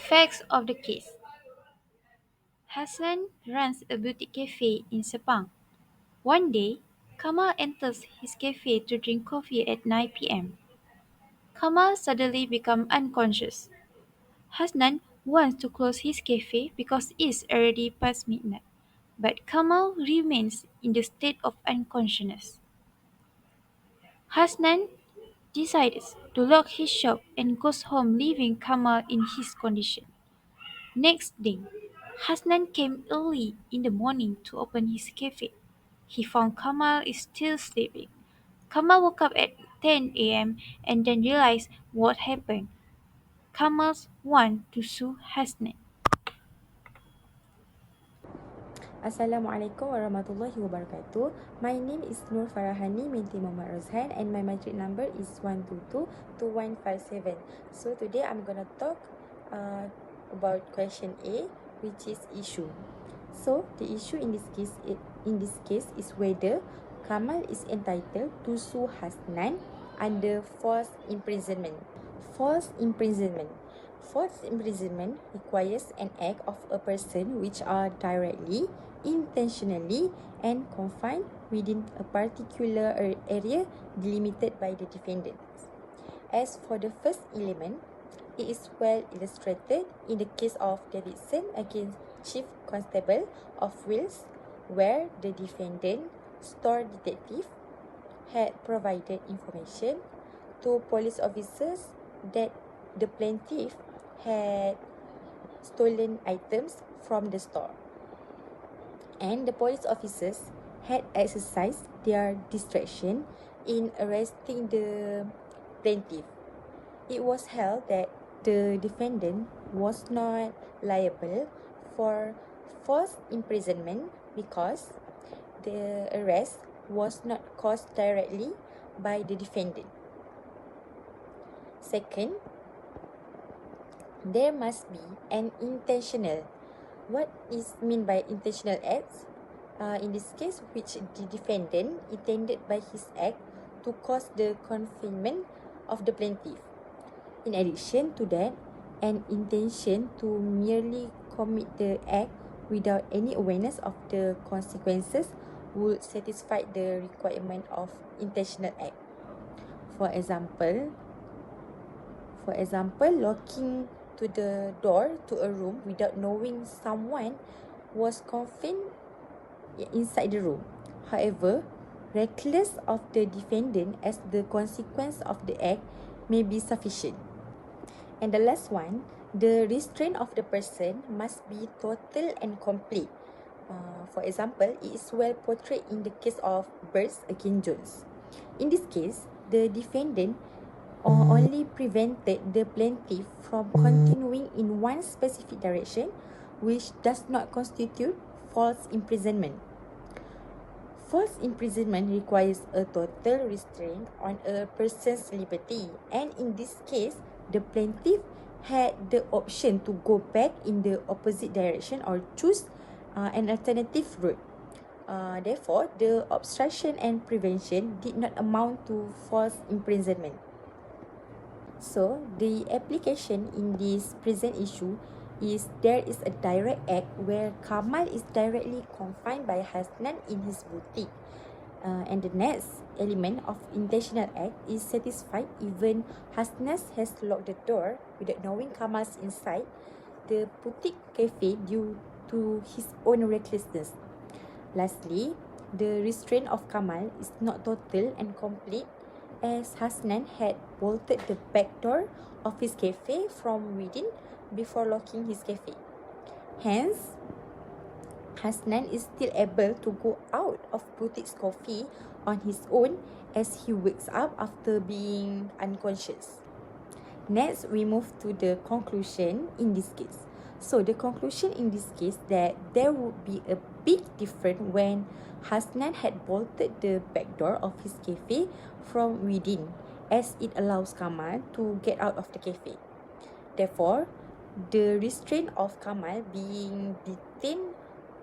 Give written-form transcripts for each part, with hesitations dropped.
Facts of the case. Hassan runs a boutique cafe in Sepang. One day, Kamal enters his cafe to drink coffee at 9 p.m. Kamal suddenly becomes unconscious. Hasnan wants to close his cafe because it's already past midnight, but Kamal remains in the state of unconsciousness. Hasnan decides to lock his shop and goes home leaving Kamal in his condition. Next day, Hasnan came early in the morning to open his cafe. He found Kamal is still sleeping. Kamal woke up at 10 a.m. and then realized what happened. Kamal wanted to sue Hasnan. Assalamualaikum warahmatullahi wabarakatuh. My name is FARAHHANIM binti Muhammad ROZHAN and my matric number is 1222157. So today I'm gonna talk about question A, which is issue. So the issue in this case is whether Kamal is entitled to sue Hasnan under forced imprisonment. Forced imprisonment. Forced imprisonment requires an act of a person which are directly, intentionally, and confined within a particular area delimited by the defendant. As for the first element, it is well illustrated in the case of Davidson against Chief Constable of Wales, where the defendant, store detective, had provided information to police officers that the plaintiff had stolen items from the store, and the police officers had exercised their discretion in arresting the plaintiff. It was held that the defendant was not liable for forced imprisonment because the arrest was not caused directly by the defendant. Second, there must be an intentional. What is meant by intentional acts? In this case, which the defendant intended by his act to cause the confinement of the plaintiff. In addition to that, an intention to merely commit the act without any awareness of the consequences would satisfy the requirement of intentional act. For example, locking to the door to a room without knowing someone was confined inside the room. However, reckless of the defendant as the consequence of the act may be sufficient. And the last one, the restraint of the person must be total and complete. For example, it is well portrayed in the case of Birds against Jones. In this case, the defendant only prevented the plaintiff from continuing in one specific direction, which does not constitute false imprisonment. False imprisonment requires a total restraint on a person's liberty, and in this case, the plaintiff had the option to go back in the opposite direction or choose an alternative route. Therefore, the obstruction and prevention did not amount to false imprisonment. So, the application in this present issue is there is a direct act where Kamal is directly confined by Hasnan in his boutique. And the next element of intentional act is satisfied even Hasnan has locked the door without knowing Kamal's inside the boutique cafe due to his own recklessness. Lastly, the restraint of Kamal is not total and complete as Hasnan had bolted the back door of his cafe from within before locking his cafe. Hence, Hasnan is still able to go out of boutique's coffee on his own as he wakes up after being unconscious. Next, we move to the conclusion in this case. So, the conclusion in this case that there would be a big difference when Hasnan had bolted the back door of his cafe from within, as it allows Kamal to get out of the cafe. Therefore, the restraint of Kamal being detained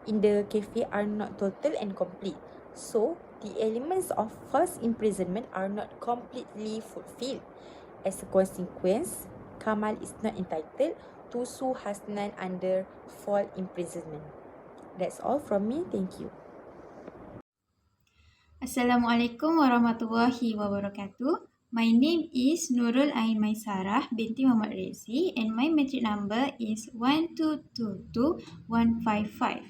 in the cafe are not total and complete. So, the elements of false imprisonment are not completely fulfilled. As a consequence, Kamal is not entitled to sue Hasnan under false imprisonment. That's all from me. Thank you. Assalamualaikum warahmatullahi wabarakatuh. My name is NURUL MAISARAH binti Muhammad Redzei and my metric number is 1222155.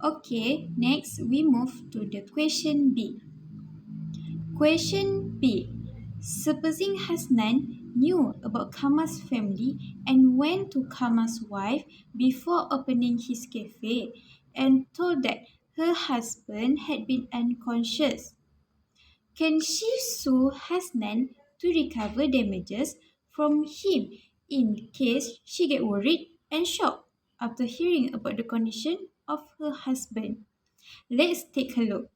Okay, next we move to the question B. Question B. Supposing Hasnan knew about Kamal's family and went to Kamal's wife before opening his cafe and told that her husband had been unconscious. Can she sue Hasnan to recover damages from him in case she get worried and shocked after hearing about the condition of her husband? Let's take a look.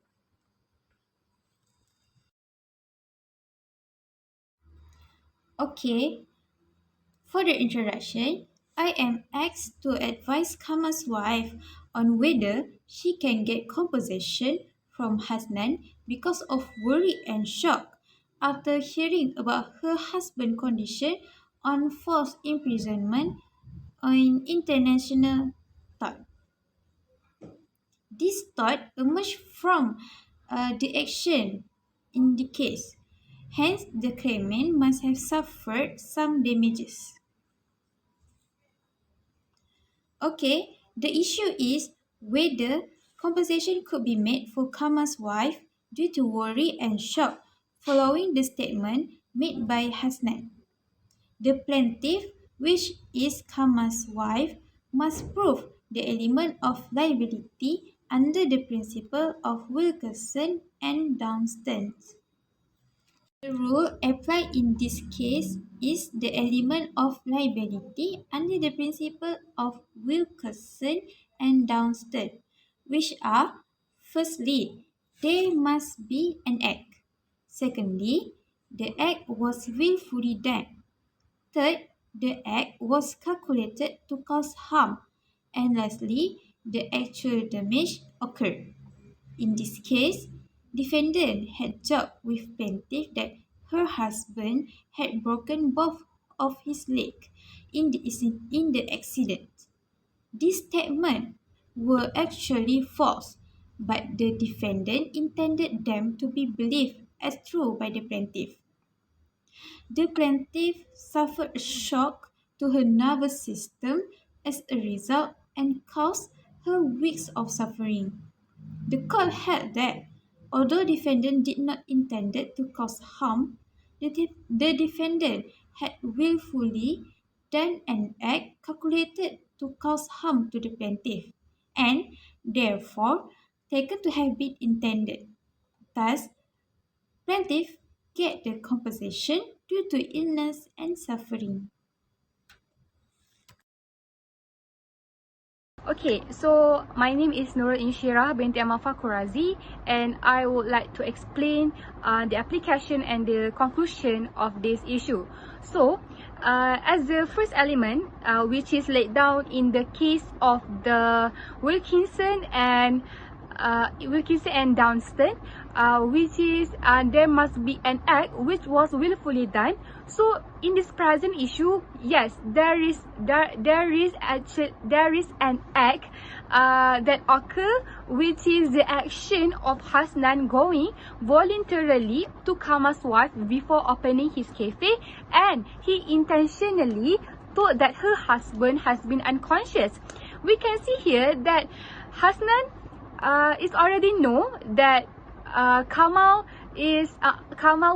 Okay, for the introduction, I am asked to advise Kamal's wife on whether she can get compensation from Hasnan because of worry and shock after hearing about her husband's condition on false imprisonment in international thought. This thought emerged from the action in the case. Hence, the claimant must have suffered some damages. Okay, the issue is whether compensation could be made for Kamal's wife due to worry and shock following the statement made by Hasnan. The plaintiff, which is Kamal's wife, must prove the element of liability under the principle of Wilkerson and Dunstan. The rule applied in this case is the element of liability under the principle of Wilkerson and Dunstan, which are: firstly, there must be an act. Secondly, the act was willfully done. Third, the act was calculated to cause harm. And lastly, the actual damage occurred. In this case, defendant had joked with plaintiff that her husband had broken both of his legs in the accident. These statements were actually false, but the defendant intended them to be believed as true by the plaintiff. The plaintiff suffered a shock to her nervous system as a result and caused her weeks of suffering. The court held that, although defendant did not intend to cause harm, the defendant had willfully done an act calculated to cause harm to the plaintiff, and therefore taken to have been intended. Thus, plaintiff get the compensation due to illness and suffering. Okay, so my name is NURUL binti FAKHRURRAZI, and I would like to explain the application and the conclusion of this issue. So, as the first element, which is laid down in the case of the Wilkinson and Dunstan, which is there must be an act which was willfully done. So in this present issue, yes, there is an act that occur, which is the action of Hasnan going voluntarily to Kamal's wife before opening his cafe, and he intentionally thought that her husband has been unconscious. We can see here that Hasnan is already know that Kamal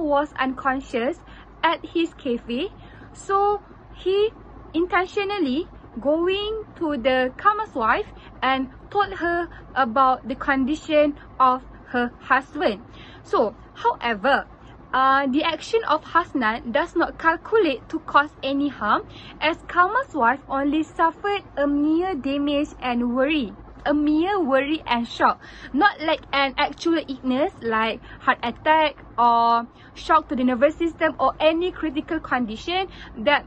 was unconscious at his cafe, so he intentionally going to the Kamal's wife and told her about the condition of her husband. So, however, the action of Hasnan does not calculate to cause any harm, as Kamal's wife only suffered a mere damage and worry. A mere worry and shock, not like an actual illness like heart attack or shock to the nervous system or any critical condition that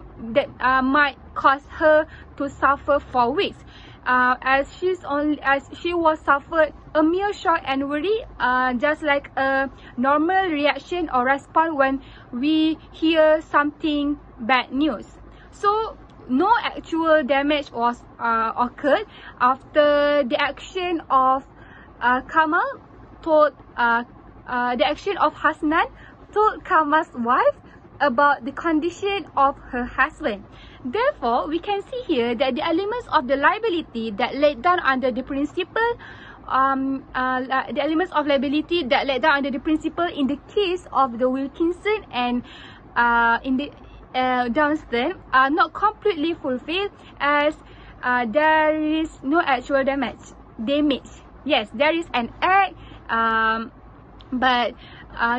might cause her to suffer for weeks. As she was suffered a mere shock and worry, just like a normal reaction or response when we hear something bad news. So no actual damage was occurred after the action of Kamal told the action of Hasnan told Kamal's wife about the condition of her husband. Therefore, we can see here that the elements of the liability that laid down under the principle the elements of liability that laid down under the principle in the case of the Wilkinson and in the Dunstan are not completely fulfilled, as there is no actual damage. Yes, there is an act, but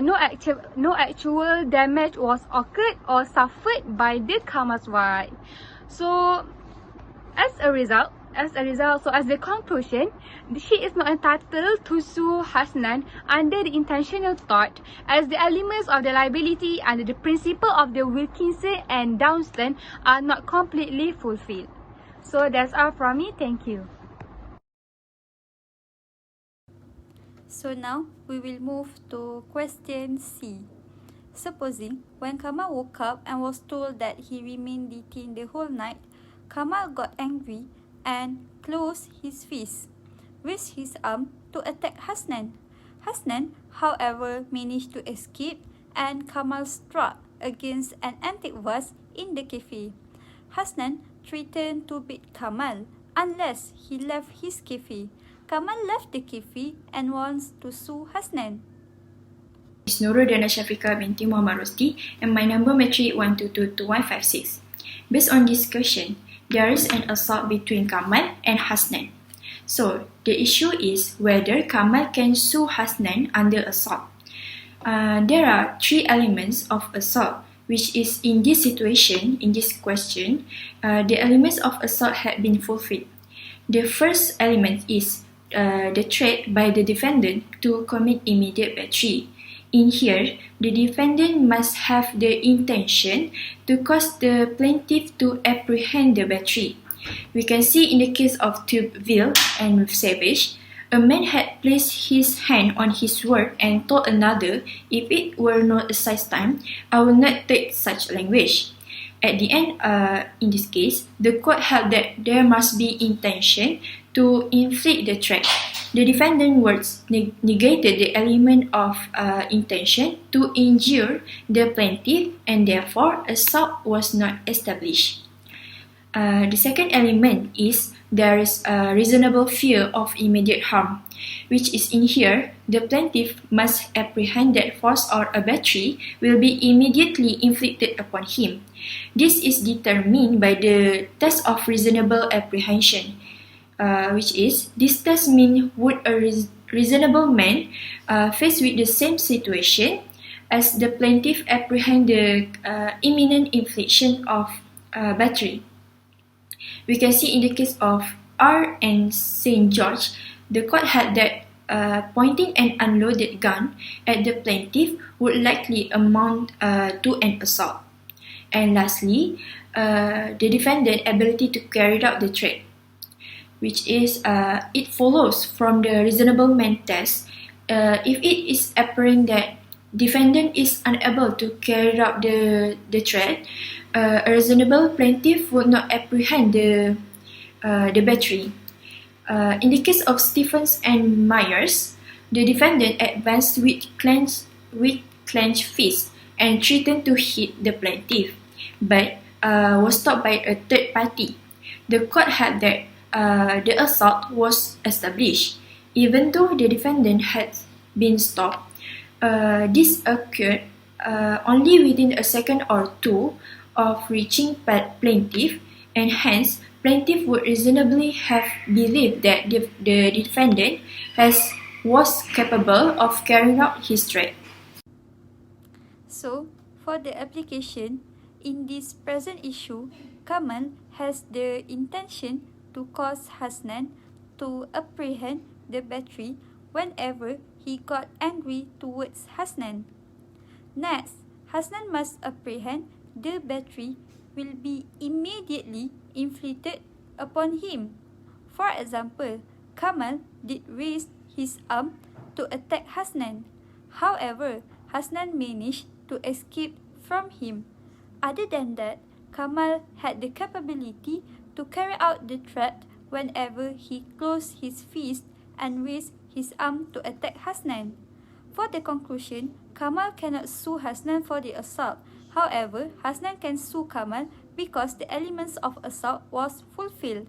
no actual damage was occurred or suffered by the Kamal's wife. So as the conclusion, she is not entitled to sue Hasnan under the intentional tort, as the elements of the liability under the principle of the Wilkinson and Dunstan are not completely fulfilled. So that's all from me. Thank you. So now we will move to question C. Supposing when Kamal woke up and was told that he remained detained the whole night, Kamal got angry and closed his fist with his arm to attack Hasnan. Hasnan, however, managed to escape and Kamal struck against an antique vase in the cafe. Hasnan threatened to beat Kamal unless he left his cafe. Kamal left the cafe and wants to sue Hasnan. Is NURUL dan SYAFIQA binti Muhammad ROSDI and my number matric 1222156. Based on this question, there is an assault between Kamal and Hasnan. So, the issue is whether Kamal can sue Hasnan under assault. There are three elements of assault, which is in this situation, in this question, the elements of assault had been fulfilled. The first element is the threat by the defendant to commit immediate battery. In here, the defendant must have the intention to cause the plaintiff to apprehend the battery. We can see in the case of Tubeville and Savage, a man had placed his hand on his word and told another, if it were not a size time, I will not take such language. At the end, in this case, the court held that there must be intention to inflict the threat. The defendant's words negated the element of intention to injure the plaintiff, and therefore assault was not established. The second element is there is a reasonable fear of immediate harm, which is in here, the plaintiff must apprehend that force or a battery will be immediately inflicted upon him. This is determined by the test of reasonable apprehension, which is, this test means would a reasonable man faced with the same situation as the plaintiff apprehend the imminent infliction of battery. We can see in the case of R and St. George, the court held that pointing an unloaded gun at the plaintiff would likely amount to an assault. And lastly, the defendant's ability to carry out the threat, which is it follows from the reasonable man test. If it is apparent that defendant is unable to carry out the threat, a reasonable plaintiff would not apprehend the battery. In the case of Stephens and Myers, the defendant advanced with clenched fist and threatened to hit the plaintiff, but was stopped by a third party. The court held that the assault was established, even though the defendant had been stopped. This occurred only within a second or two of reaching plaintiff, and hence plaintiff would reasonably have believed that the defendant was capable of carrying out his threat. So, for the application, in this present issue, Kamal has the intention to cause Hasnan to apprehend the battery whenever he got angry towards Hasnan. Next, Hasnan must apprehend the battery will be immediately inflicted upon him. For example, Kamal did raise his arm to attack Hasnan. However, Hasnan managed to escape from him. Other than that, Kamal had the capability to carry out the threat whenever he closed his fist and raised his arm to attack Hasnan. For the conclusion, Kamal cannot sue Hasnan for the assault. However, Hasnan can sue Kamal because the elements of assault was fulfilled.